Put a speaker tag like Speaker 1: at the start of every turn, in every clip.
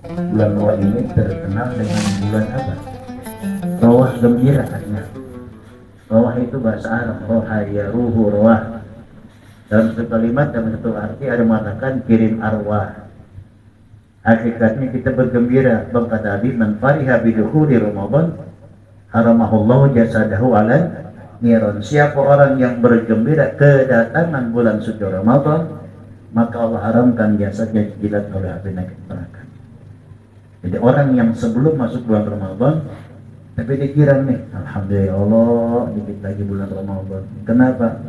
Speaker 1: Bulan Rawah ini terkenal dengan bulan apa? Rawah gembira katanya. Rawah itu bahasa Arab, roha ya ruhu rawah. Dalam satu kalimat, dalam satu arti ada mengatakan kirim arwah. Hakikatnya kita bergembira. Berkata Nabi, man fariha bidukhuli Ramadan haramahullahu jasadahu ala niron. Siapa orang yang bergembira kedatangan bulan suci Ramadan, maka Allah haramkan jasadnya dijilat oleh api neraka. Jadi orang yang sebelum masuk bulan Ramadan tapi dikira nih, alhamdulillah Allah dikit lagi bulan Ramadan. Kenapa?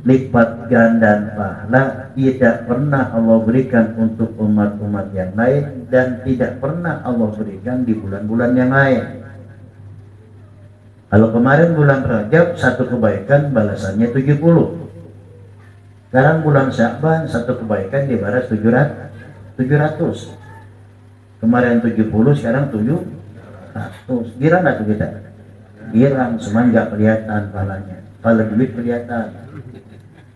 Speaker 1: Lipat ganda pahala tidak pernah Allah berikan untuk umat-umat yang lain dan tidak pernah Allah berikan di bulan-bulan yang lain. Kalau kemarin bulan Rajab satu kebaikan balasannya 70. Sekarang bulan Sya'ban satu kebaikan dibalas 700. Kemarin 70, sekarang 700. Girang nggak tuh kita? Girang, cuma nggak kelihatan pahalanya. Kalau duit kelihatan.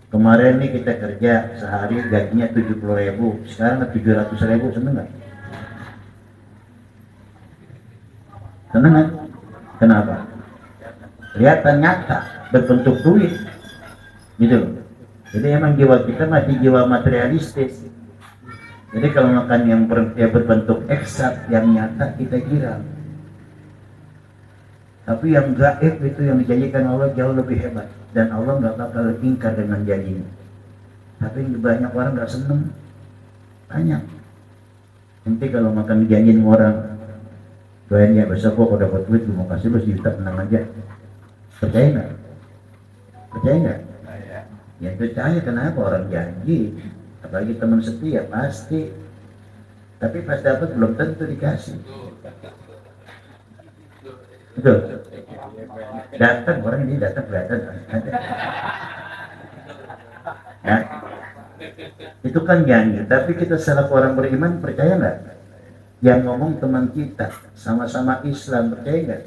Speaker 1: Kemarin nih kita kerja sehari gajinya 70.000, sekarang 700.000, seneng nggak? Seneng kan? Kenapa? Kelihatan nyata, berbentuk duit, gitu loh. Jadi emang jiwa kita masih jiwa materialistis. Jadi kalau makan yang berbentuk eksak, yang nyata, kita kira. Tapi yang gaib itu yang dijanjikan Allah jauh lebih hebat. Dan Allah nggak bakal ingkar dengan janjinya. Tapi banyak orang nggak seneng. Banyak. Nanti kalau makan dijanjiin orang, doain ya besok kok kalau dapat duit mau kasih lu juta, tenang aja. Percaya nggak? Percaya nggak? Ya percaya. Kenapa? Orang janji, apalagi teman setia pasti. Tapi pas dapat belum tentu dikasih. Betul. Datang orang ini datang kelihatan. Ya. Itu kan janji. Tapi kita selaku orang beriman percaya nggak? Yang ngomong teman kita, sama-sama Islam, percaya nggak?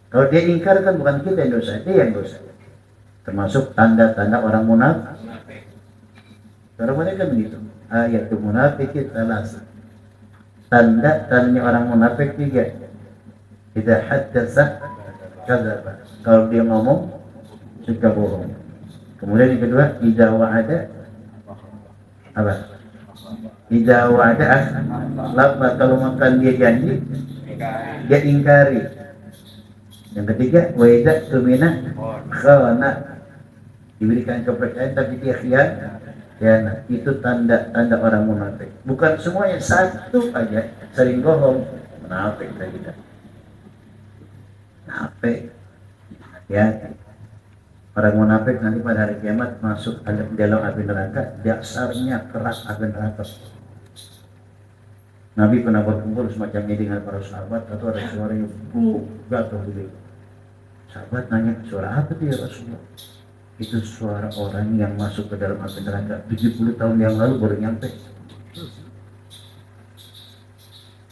Speaker 1: Kalau dia ingkar kan bukan kita yang dosa, dia yang dosa. Termasuk tanda-tanda orang munafik. Kalau mereka begitu, ayatul munafik talas. Tanda-tandanya orang munafik 3. Tidak hadatsa kadzaba. Kalau dia ngomong suka bohong. Kemudian yang kedua, idza wa'ada apa? Idza wa'ada akhlafa. Kalau makan dia janji, dia ingkari. Yang ketiga, wa idza tumina khana. Diberikan kepercayaan tapi dia khianat. Ya, itu tanda-tanda orang munafik. Bukan semuanya, satu aja sering bohong, munafik kita. Munafik. Ya. Orang munafik nanti pada hari kiamat masuk dalam api neraka, dasarnya keras api neraka. Nabi pernah berkumpul semacam ini dengan para sahabat, atau ada suara yang jatuh begitu. Sahabat nanya, suara apa dia Rasulullah? Itu suara orang yang masuk ke dalam api neraka 70 tahun yang lalu baru nyampe.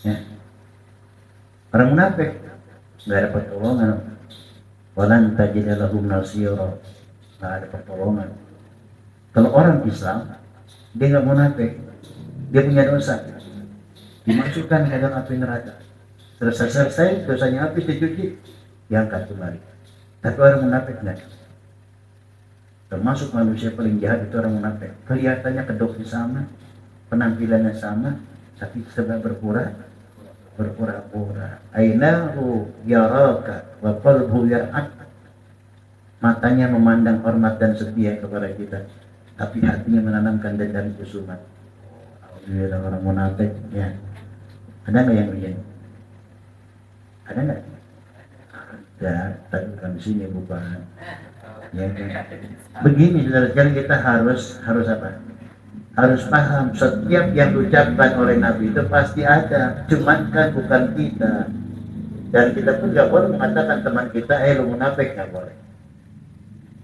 Speaker 1: Ya. Orang munafik nggak ada pertolongan. Walan tajida lahum nasira, nggak ada pertolongan. Kalau orang Islam, dia nggak munafik, dia punya dosa, dimasukkan ke dalam api neraka. Selesai dosanya habis dicuci, diangkat kembali. Tapi orang munafik nggak. Termasuk manusia paling jahat itu orang munafik. Kelihatannya kedoknya sama, penampilannya sama, tapi sebab berpura-pura. Ainahu yaraka wa qalbuhu yar'ak. Matanya memandang hormat dan setia kepada kita, tapi hatinya menanamkan dendam kusumat. Alhamdulillah orang munafik ya. Ada nggak yang begini? Ada nggak? Ada, tapi bukan di sini bukan. Ya, kan? Begini saudara, kita harus apa? Harus paham setiap yang diucapkan oleh Nabi itu pasti ada, cuman kan bukan kita. Dan kita pun nggak boleh mengatakan teman kita, lu munafik, nggak boleh.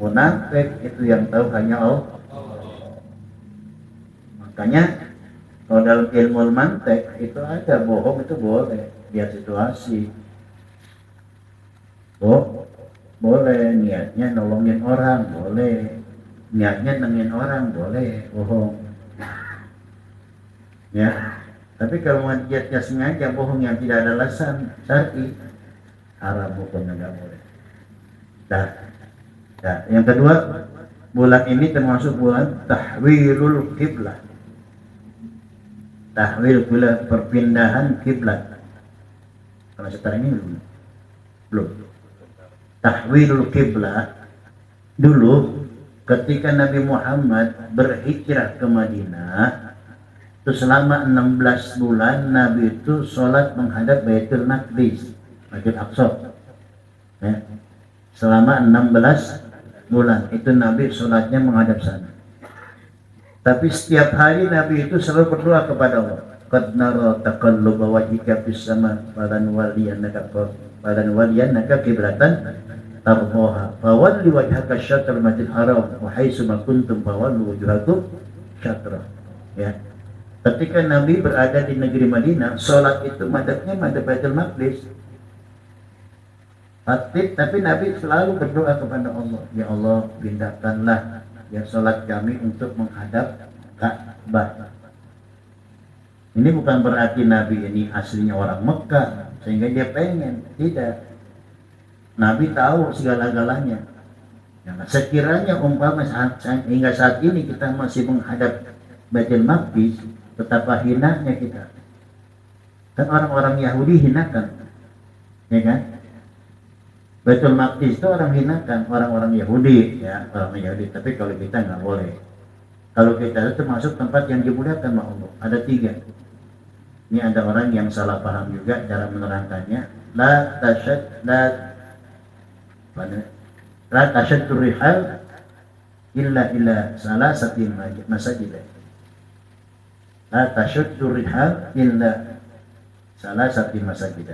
Speaker 1: Munafik itu yang tahu hanya Allah. Makanya kalau dalam ilmu mantek itu ada bohong itu boleh, biar situasi. Boleh niatnya nolongin orang, boleh niatnya nengin orang, boleh bohong. Ya, Tapi kalau dia sengaja bohong yang tidak ada alasan syar'i, haram hukumnya, nggak boleh. Nah, yang kedua, bulan ini termasuk bulan tahwilul kiblat. Tahwil kiblat, perpindahan kiblat. Kalau sekarang ini belum. Tahwilul kiblat dulu ketika Nabi Muhammad berhijrah ke Madinah, itu selama 16 bulan Nabi itu sholat menghadap Baitul Maqdis, Masjid Aqsa. Ya. Selama 16 bulan itu Nabi sholatnya menghadap sana. Tapi setiap hari Nabi itu selalu berdoa kepada Allah. Qad nara taqalluba wajhika fis sama waliyannaka qiblatan tardaha fawalli wajhaka syatral masjidil haram wa haitsu ma kuntum fawallu wujuhakum syatrah. Ya. Ketika Nabi berada di negeri Madinah, sholat itu madhabnya madhab Baitul Maqdis. Tapi Nabi selalu berdoa kepada Allah, ya Allah, pindahkanlah ya sholat kami untuk menghadap Ka'bah. Ini bukan berarti Nabi ini aslinya orang Mekah sehingga dia pengen, tidak. Nabi tahu segala-galanya. Ya, sekiranya umpama hingga saat ini kita masih menghadap Baitul Maqdis, betapa hinanya kita. Dan orang-orang Yahudi hinakan, ya kan? Baitul Maqdis itu orang hinakan, orang-orang Yahudi, ya, orang Yahudi. Tapi kalau kita nggak boleh. Kalau kita itu termasuk tempat yang dimuliakan sama Allah. Ada 3. Ini ada orang yang salah paham juga cara menerangkannya. La tasyaddu rihal illa salasati masajid. La tasyaddu rihal illa salasati masajid.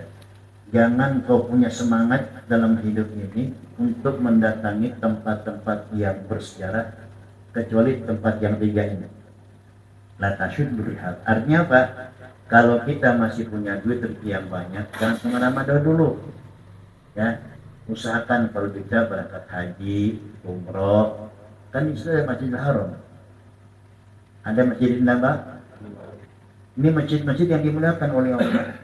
Speaker 1: Jangan kau punya semangat dalam hidup ini untuk mendatangi tempat-tempat yang bersejarah kecuali tempat yang 3 ini. La tasyuddu rihal. Artinya apa? Kalau kita masih punya duit yang banyak, jangan kemana-mana dulu. Ya, usahakan kalau kita berangkat haji, umroh, kan itu Masjidil Haram. Ada Masjidil Nabawi. Ini masjid-masjid yang dimuliakan oleh Allah.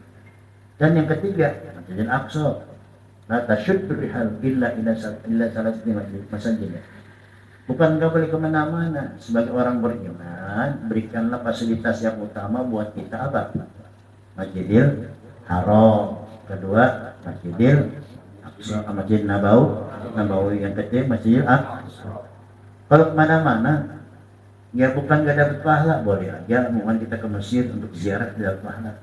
Speaker 1: Dan yang ketiga, Masjidil Aqsa. La tasyuddu rihal illa salasati masajid. Bukan nggak boleh kemana-mana. Sebagai orang beriman, berikanlah fasilitas yang utama buat kita apa? Masjidil Haram. Kedua, Masjidil Aqsa, Masjid Nabawi. Yang ketiga, Masjidil Aqsa. Kalau kemana-mana, ya bukan nggak dapat pahala, boleh aja. Mungkin kita ke Mesir untuk ziarah tidak pahala.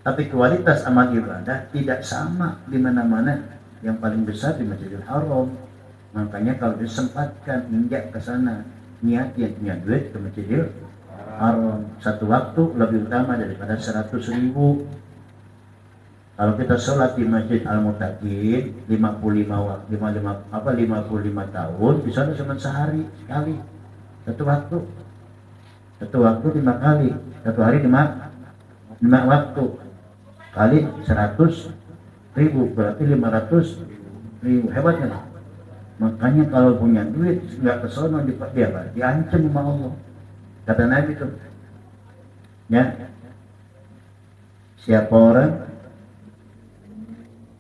Speaker 1: Tapi kualitas amal ibadah tidak sama di mana-mana. Yang paling besar di Masjidil Haram. Makanya kalau disempatkan injak ke sana, niat yang punya duit ke Masjidil Haram. Satu waktu lebih utama daripada 100.000. Kalau kita sholat di Masjid Al-Mutaqin 55 tahun, bisa cuma sehari sekali. Satu waktu 5 kali. Satu hari 5 waktu. Kali 100.000 berarti 500.000. Hebat kan? Makanya kalau punya duit nggak kesono diancam sama Allah. Kata Nabi itu, ya, siapa orang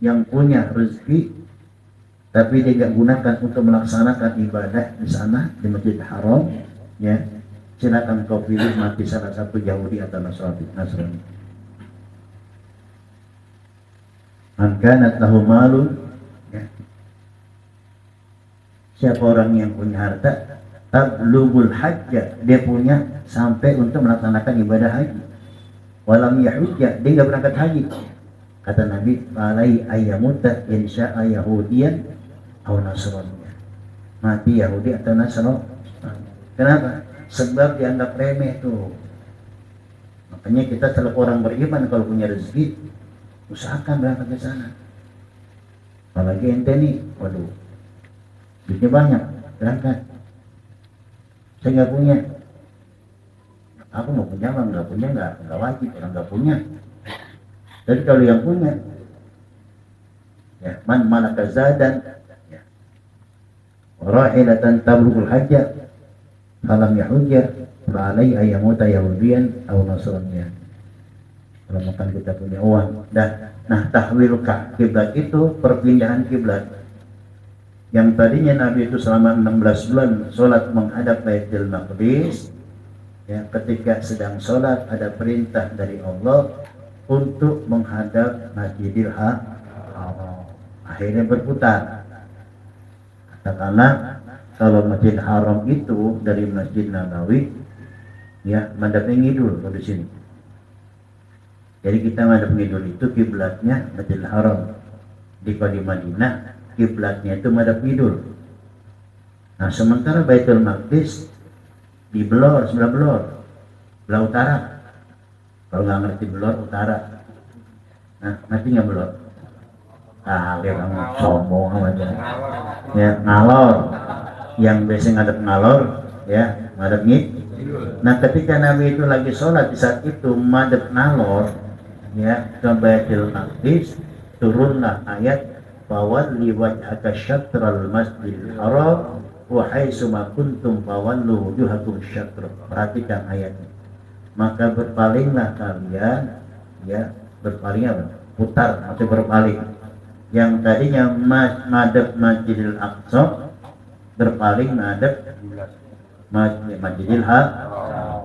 Speaker 1: yang punya rezeki tapi dia nggak gunakan untuk melaksanakan ibadah di sana di Masjidil Haram, ya, silakan kau pilih mati salah satu Yahudi atau Nasrani. Man kanat lahu malun, ya. Siapa orang yang punya harta, tablugul hajjah, dia punya sampai untuk melaksanakan ibadah haji. Walam yahujjah, dia nggak berangkat haji. Kata Nabi, alai ayyamuta insya'a yahudiyan atau nasrani. Mati Yahudi atau Nasrani. Kenapa? Sebab dianggap remeh tuh. Makanya kita selalu orang beriman kalau punya rezeki, usahakan berangkat ke sana. Apalagi ente nih, waduh, duitnya banyak, berangkat. Saya nggak punya. Aku mau punya, nggak punya nggak wajib, orang nggak punya. Jadi kalau yang punya, ya, man malaka zadan, ya, rahilatan tablugul hajjah, falam yahujjah, fa alai ayyamuta yahudiyan aw nasraniyan. kalau makan kita punya uang. Nah, tahwil kiblat itu perpindahan kiblat. Yang tadinya Nabi itu selama 16 bulan sholat menghadap Baitul Maqdis, ya, ketika sedang sholat ada perintah dari Allah untuk menghadap Masjidil Haram. Akhirnya berputar. Katakanlah kalau Masjid Haram itu dari Masjid Nabawi, ya, madhabnya ngidul di sini. Jadi kita madhab ngidul itu kiblatnya Masjidil Haram. Di Madinah kiblatnya itu madhab ngidul. Nah, sementara Baitul Maqdis di Belor, sebelah Belor, belah utara. Kalau nggak ngerti Belor, utara. Nah, ngerti nggak Belor? Lihat kamu sombong aja. Ya, ngalor. Yang biasa ngadep ngalor, ya, ngadep ngidul. Nah, ketika Nabi itu lagi sholat di saat itu madhab ngalor, ya, ke Baitul Maqdis, turunlah ayat fawalli wajhaka syatral masjidil haram wa haitsuma kuntum fawallu wujuhakum syatra. Perhatikan ayatnya. Maka berpalinglah kalian, ya, berpaling apa? Putar atau berpaling. Yang tadinya madhab Masjidil Aqsa berpaling madhab Masjidil Haram.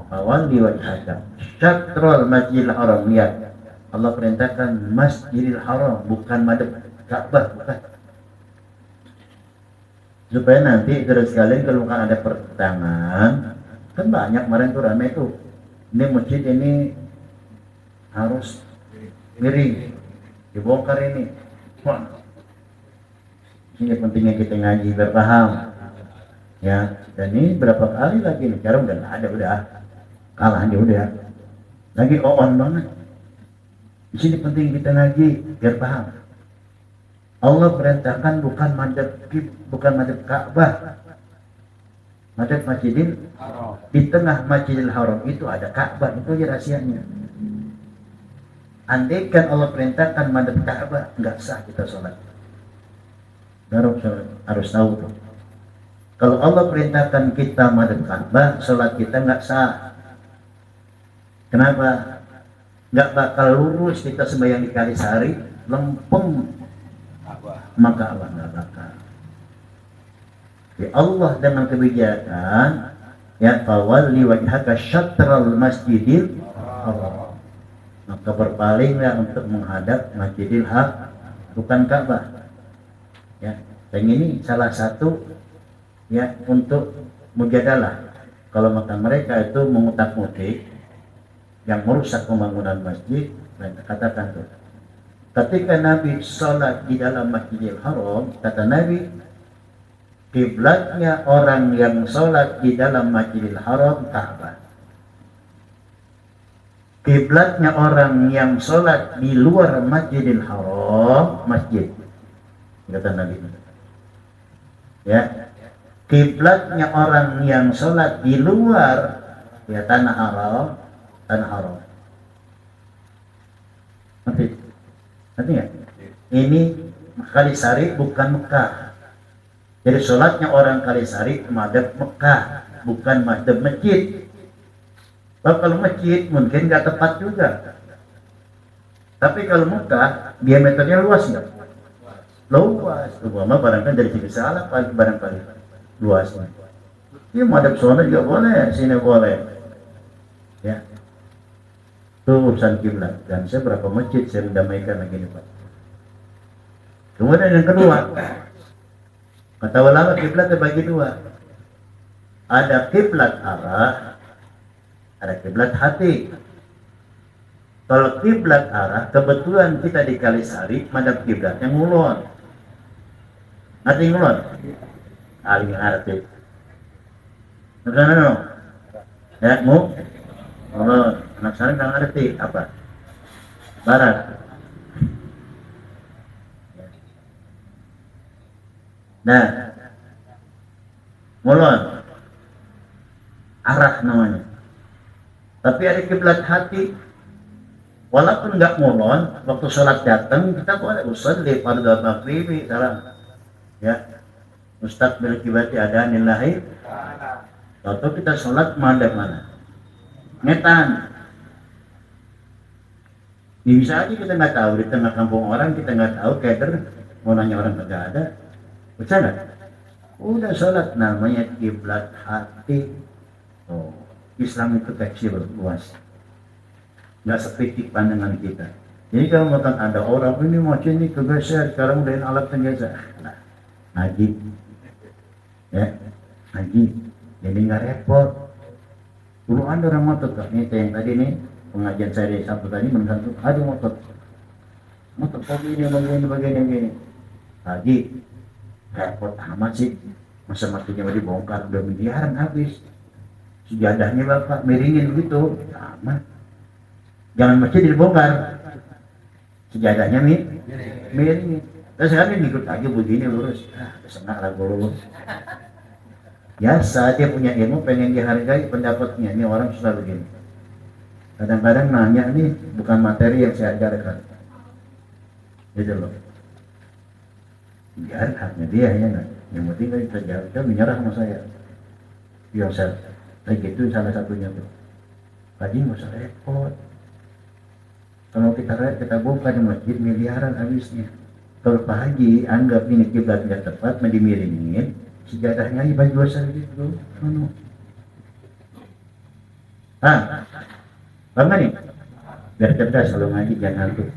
Speaker 1: Fawalli wajhaka syatral masjidil haram. Lihat, Allah perintahkan Masjidil Haram, bukan madhab Ka'bah, bukan. Supaya nanti terus sekalian kalau kan ada pertentangan, kan banyak kemarin tuh ramai tuh. Ini masjid ini harus miring, dibongkar ini. Wah, ini pentingnya kita ngaji berpaham. Ya, dan ini berapa kali lagi nih, cara udah nggak ada, udah kalah dia udah. Lagi on banget. Di sini penting kita ngaji biar paham. Allah perintahkan bukan madhab Ka'bah, madhab Masjidil Haram. Di tengah Masjidil Haram itu ada Ka'bah, itu aja rahasianya. Andaikan Allah perintahkan madhab Ka'bah, nggak sah kita sholat. Harus tahu tuh. Kalau Allah perintahkan kita madhab Ka'bah, sholat kita nggak sah. Kenapa? Nggak bakal lurus kita sembahyang di Kalisari, lempeng. Maka Allah nggak bakal. Ya, Allah dengan kebijakan, ya, fawalli wajhaka syatral masjidil haram. Maka berpalinglah untuk menghadap Masjidil Haram, bukan Ka'bah. Ya, dan ini salah satu, ya, untuk mujadalah. Kalau maka mereka itu mengutak-utik yang merusak pembangunan masjid, mereka katakan tuh. Ketika Nabi sholat di dalam Masjidil Haram, kata Nabi, kiblatnya orang yang sholat di dalam Masjidil Haram Ka'bah. Kiblatnya orang yang sholat di luar Masjidil Haram masjid. Kata Nabi. Ya, kiblatnya orang yang sholat di luar, ya, tanah haram. Nanti ya, ini Kalisari bukan Mekah. Jadi sholatnya orang Kalisari madhab Mekah, bukan madhab masjid. Kalau masjid mungkin nggak tepat juga. Tapi kalau Mekah diameternya luas nggak? Luas. Umpama barangkali dari segi salah barangkali luasnya. Ini madhab sana juga boleh, sini boleh. Ya. Itu urusan kiblat. Dan saya berapa masjid saya mendamaikan lagi nih Pak. Kemudian yang kedua, kata ulama kiblat terbagi dua. Ada kiblat arah, ada kiblat hati. Kalau kiblat arah, kebetulan kita di Kalisari, madhab kiblat yang ngulon. Ngerti ngulon? Aling arti. Ngerti? Ya, ngulon. Anak saya nggak ngerti apa. Barat. Nah, ngulon. Arah namanya. Tapi ada kiblat hati. Walaupun nggak ngulon, waktu sholat datang kita boleh usolli fardhu maghribi dalam, ya, mustaqbil kiblati ada nilahi. Atau kita sholat madhab mana? Ngetan. Bisa aja kita nggak tahu di tengah kampung orang, kita nggak tahu keder, mau nanya orang kagak ada, bercanda. Udah sholat, namanya kiblat hati. Oh, Islam itu kecil luas, nggak sepitik pandangan kita. Jadi kalau makan ada orang ini macam ini kegeser, sekarang udah alat penggeser. Nah, ngaji, ya, ngaji, jadi nggak repot. Dulu ada orang motot, nih yang tadi nih pengajian saya di Sabtu tadi menentu ada motot begini. Lagi repot amat sih, masa matinya mau dibongkar udah miliaran habis. Sejadahnya bapak miringin begitu, sama. Jangan masjid dibongkar, sejadahnya miringin. Terus sekarang ikut aja begini lurus, senang lah lurus. Biasa dia punya ilmu, pengen dihargai pendapatnya. Ini orang susah begini. Kadang-kadang nanya nih bukan materi yang saya ajarkan, gitu loh. Biar haknya dia ya nggak. Yang penting kan kita menyerah sama saya. Biasa. Kayak gitu salah satunya tuh. Tadi nggak usah repot. Kalau kita buka di masjid miliaran habisnya. Kalau Pak Haji anggap ini kiblat nggak tepat, dimiringin, sejadahnya baju asal gitu. Bangga nih, biar cerdas kalau ngaji jangan ngantuk.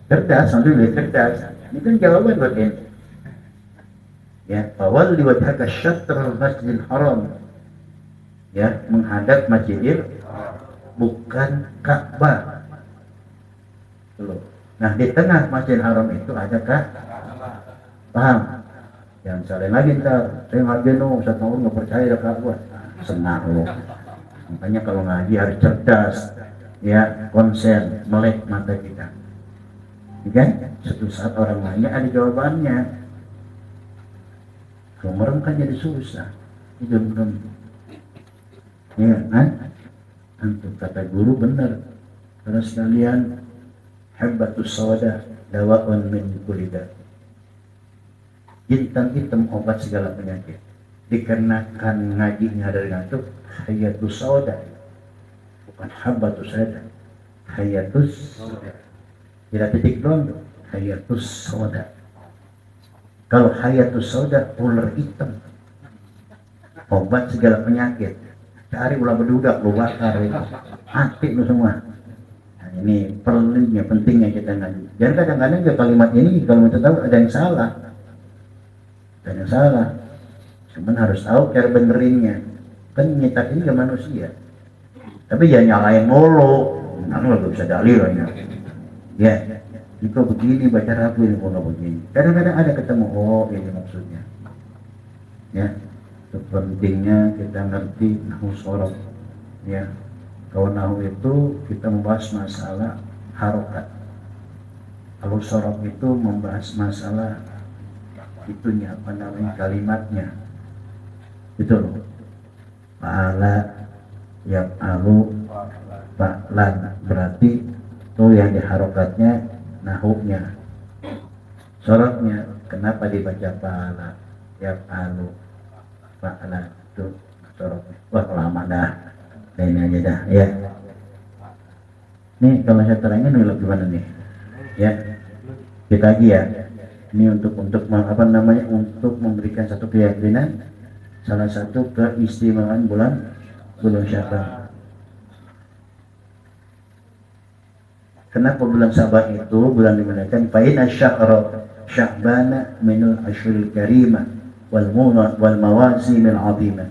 Speaker 1: Cerdas, sambil cerdas. Ini kan jawaban buat ini. Ya, awal liwajhaka syatrul masjidil haram. Ya, menghadap Masjidil bukan Ka'bah. Nah, di tengah Masjidil Haram itu ada Ka'bah. Paham? Yang saling lagi ntar, saya ngaji no, Ustaz Nur nggak percaya ada Ka'bah. Senang loh. Makanya kalau ngaji harus cerdas, ya, konsen, melek mata kita. Ya, suatu saat orang nanya ada jawabannya. Kalau merem kan jadi susah. Itu belum. Ya, antum kata guru benar. Karena sekalian habbatus sawada dawa'un min kulli da. Jintan hitam obat segala penyakit. Dikarenakan ngajinya dari ngantuk, hayatus sawada. Bukan habbatus sawada. Hayatus sawada. Tidak titik doang, hayatus sawada. Kalau hayatus sawada ular hitam. Obat segala penyakit. Cari ulah berdudak, lu bakar itu. Mati lu semua. Nah, ini perlunya, pentingnya kita ngaji. Dan kadang-kadang ya kalimat ini kalau kita tahu ada yang salah. Ada yang salah. Cuman harus tahu cara benerinnya. Kan nyetak ini ke manusia. Tapi jangan nyalain mulu. Nah, lu gak bisa dalil ya. Ya, jika begini baca ragu ini kok begini. Kadang-kadang ada ketemu, oh ini maksudnya. Ya. Pentingnya kita ngerti nahu sorof, ya. Kalau nahu itu kita membahas masalah harokat. Kalau sorof itu membahas masalah itunya apa namanya kalimatnya, itu loh. Fa'ala, yaf'alu, fa'lan, berarti itu yang diharokatnya nahunya. Sorofnya kenapa dibaca fa'ala, yaf'alu, Fa'ala itu sorotnya. Wah lama dah. Ini aja dah ya. Nih kalau saya terangin nih gimana nih? Ya. Kita lagi ya. Ini untuk apa namanya? Untuk memberikan satu keyakinan, salah satu keistimewaan bulan Sya'ban. Kenapa bulan Sya'ban itu bulan dimuliakan? Fa inna syahra Sya'bana minul ashuril karimah wal mawasimil azimah.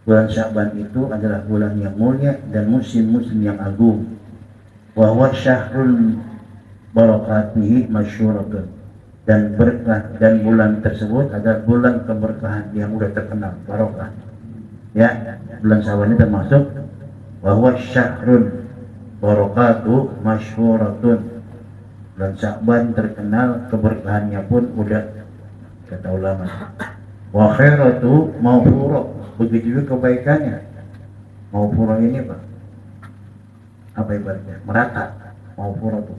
Speaker 1: Bulan Sya'ban itu adalah bulan yang mulia dan musim-musim yang agung. Wa huwa syahrul barakatihi masyhuratun. Dan berkah dan bulan tersebut adalah bulan keberkahan yang sudah terkenal, barokah. Ya, bulan Sya'ban ini termasuk wa huwa syahrul barakatuh masyhuratun. Bulan Sya'ban terkenal keberkahannya pun udah kata ulama. Wa khairatu maghfurah, begitu juga kebaikannya. Maghfurah ini Pak, apa ibaratnya? Merata. Maghfurah itu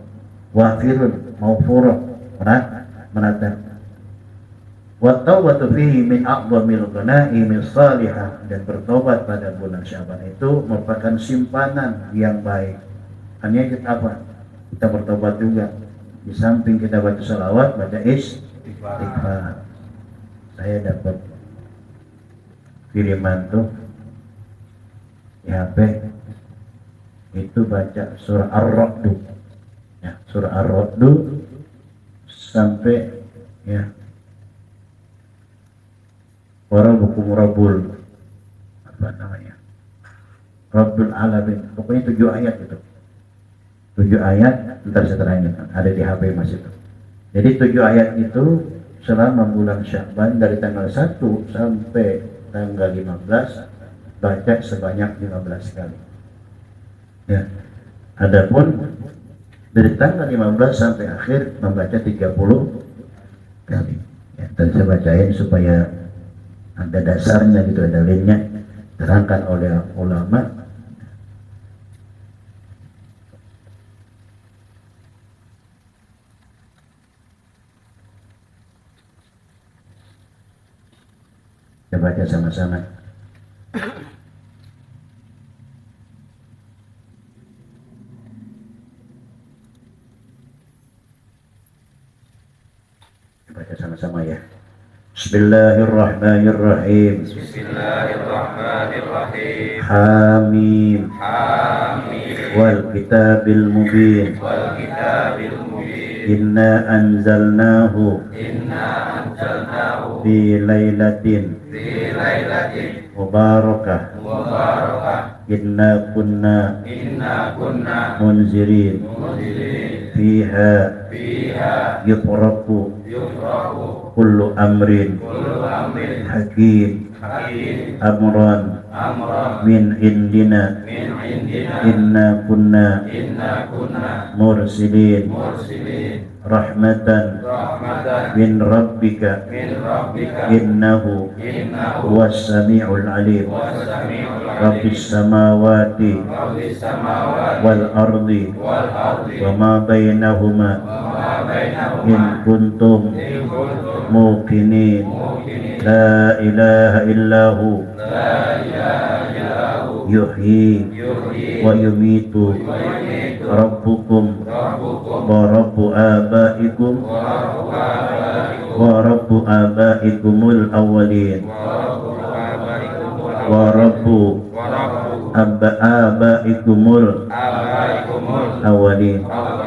Speaker 1: wafirun, maghfurah, merata. Wa taubatu fihi min a'zamil ghanaimil salihah, dan bertobat pada bulan Sya'ban itu merupakan simpanan yang baik. Hanya kita apa? kita bertobat juga. Di samping kita baca salawat, baca istighfar. Saya dapat kiriman tuh di HP itu baca surah Ar-Ra'd, ya, surah Ar-Ra'd sampai ya warabukum rabbul apa namanya, Rabbul Alamin, pokoknya 7 ayat itu, 7 ayat, ntar saya terangin, ada di HP Mas itu. Jadi 7 ayat itu selama bulan Sya'ban dari tanggal 1 sampai tanggal 15 baca sebanyak 15 kali. Ya. Adapun dari tanggal 15 sampai akhir membaca 30 kali. Ya, dan saya bacain supaya ada dasarnya gitu, ada lainnya terangkan oleh ulama. Kita baca sama-sama. Baca sama-sama ya. Bismillahirrahmanirrahim.
Speaker 2: Bismillahirrahmanirrahim.
Speaker 1: Hamim.
Speaker 2: Hamim.
Speaker 1: Wal kitabil mubin.
Speaker 2: Wal kitabil mubin.
Speaker 1: Inna anzalnahu
Speaker 2: Inna anzalnahu
Speaker 1: fi lailatin
Speaker 2: fi lailatin
Speaker 1: mubarakah.
Speaker 2: mubarakah.
Speaker 1: Inna kunna
Speaker 2: Inna kunna
Speaker 1: munzirin
Speaker 2: munzirin
Speaker 1: fiha
Speaker 2: fiha
Speaker 1: yufraku
Speaker 2: yufraku
Speaker 1: kullu amrin
Speaker 2: kullu amrin
Speaker 1: hakim
Speaker 2: hakim
Speaker 1: amran
Speaker 2: amran
Speaker 1: min indina
Speaker 2: min indina
Speaker 1: inna kunna mursilin
Speaker 2: mursilin
Speaker 1: rahmatan
Speaker 2: rahmatan
Speaker 1: min rabbika
Speaker 2: min rabbika
Speaker 1: innahu huwas sami'ul alim.
Speaker 2: was-sami'ul
Speaker 1: Rabbis samawati
Speaker 2: rabbis samawati
Speaker 1: wal ardi
Speaker 2: wal ardi
Speaker 1: wa ma bainahuma
Speaker 2: wa bainahuma
Speaker 1: in kuntum
Speaker 2: in kuntum
Speaker 1: muqinin
Speaker 2: muqinin
Speaker 1: la ilaha illahu
Speaker 2: la ilaha illahu
Speaker 1: yuhyi
Speaker 2: yuhyi
Speaker 1: wa yumitu
Speaker 2: wa yumiitu
Speaker 1: rabbukum
Speaker 2: rabbukum
Speaker 1: wa rabbu abaikum
Speaker 2: wa rabbu abaikum
Speaker 1: wa rabbu abaikumul awwalin
Speaker 2: wa rabbu abaikumul
Speaker 1: wa rabbu
Speaker 2: wa rabbu
Speaker 1: abaikumul
Speaker 2: abaikumul
Speaker 1: awwalin.
Speaker 2: awwalin.